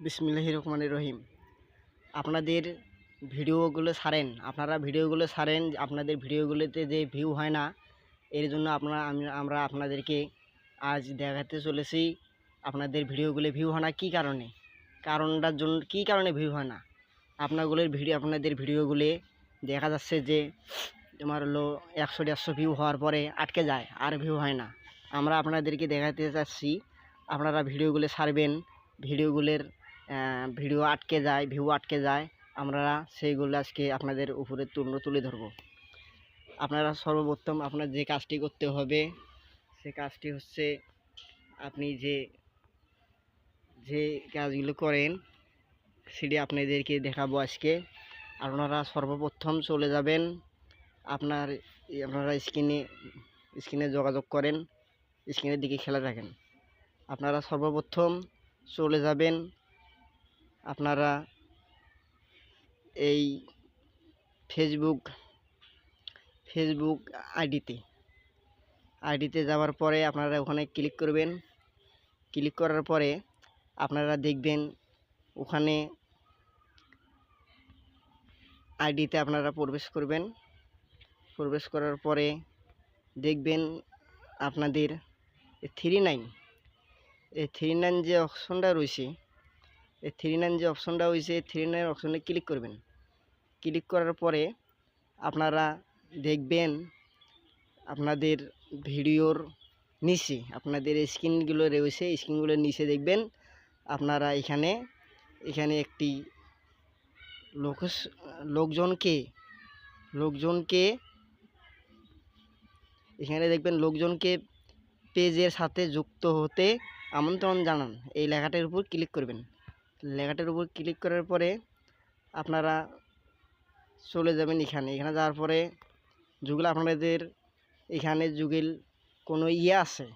বিসমিল্লাহির রহমানির রহিম। আপনাদের ভিডিওগুলো ছাড়েন, আপনাদের ভিডিওগুলোতে যে ভিউ হয় না, এর জন্য আমরা আপনাদেরকে আজ দেখাতে চলেছি আপনাদের ভিডিওগুলো ভিউ হয় না কী কারণে, কারণটার জন্য কী কারণে ভিউ হয় না। আপনাদের ভিডিওগুলো দেখা যাচ্ছে যে তোমার হলো 100-150 ভিউ হওয়ার পরে আটকে যায়, আর ভিউ হয় না। আমরা আপনাদেরকে দেখাতে চাচ্ছি আপনারা ভিডিওগুলো ছাড়বেন, ভিডিও আটকে যায়, ভিউ আটকে যায়, আমরা সেইগুলো আজকে আপনাদের উপরে তুলে ধরব। আপনারা সর্বপ্রথম আপনার যে কাজটি করতে হবে, সে কাজটি হচ্ছে আপনি যে কাজগুলো করেন সেটি আপনাদেরকে দেখাবো আজকে। আপনারা সর্বপ্রথম চলে যাবেন, আপনারা স্ক্রিনে যোগাযোগ করেন, স্ক্রিনের দিকে খেলা রাখেন। আপনারা সর্বপ্রথম চলে যাবেন আপনারা এই ফেসবুক আইডিতে যাওয়ার পরে আপনারা ওখানে ক্লিক করবেন। ক্লিক করার পরে আপনারা দেখবেন ওখানে আইডিতে আপনারা প্রবেশ করবেন। প্রবেশ করার পরে দেখবেন আপনাদের 39 যে অপশনটা রয়েছে, এই 39 অপশনে ক্লিক করবেন। ক্লিক করার পরে আপনারা দেখবেন আপনাদের ভিডিওর নিচে আপনাদের স্ক্রিনগুলো রয়েছে, স্ক্রিনগুলোর নিচে দেখবেন আপনারা এখানে একটি লোকজনকে এখানে দেখবেন লোকজনকে পেজের সাথে যুক্ত হতে আমন্ত্রণ জানান, এই লেখাটার উপর ক্লিক করবেন। লেখাটার উপর ক্লিক করার পরে আপনারা চলে যাবেন এখানে যাওয়ার পরে যেগুলো আপনাদের এখানে কোনো আছে,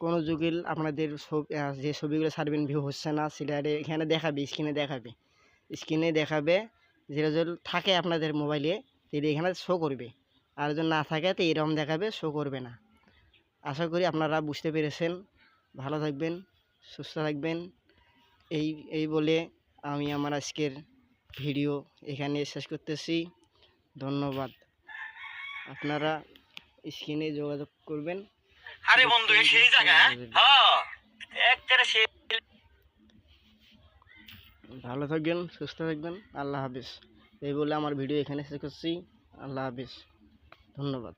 কোনো আপনাদের যে ছবিগুলো ছাড়বেন ভিউ হচ্ছে না, সেটা এখানে স্ক্রিনে দেখাবে যেটা যদি থাকে আপনাদের মোবাইলে সেটা এখানে শো করবে, আর যদি না থাকে তো এরকম দেখাবে, শো করবে না। আশা করি আপনারা বুঝতে পেরেছেন। ভালো থাকবেন, সুস্থ থাকবেন। এই বলে আমি আমার আজকের ভিডিও এখানে শেষ করতেছি। ধন্যবাদ। আপনারা স্ক্রিনে যোগাযোগ করবেন। আরে বন্ধু সেই জায়গা, হ্যাঁ একবারে সেই। ভালো থাকবেন, সুস্থ থাকবেন। আল্লাহ হাফেজ। এই বলে আমার ভিডিও এখানে শেষ করছি। আল্লাহ হাফেজ, ধন্যবাদ।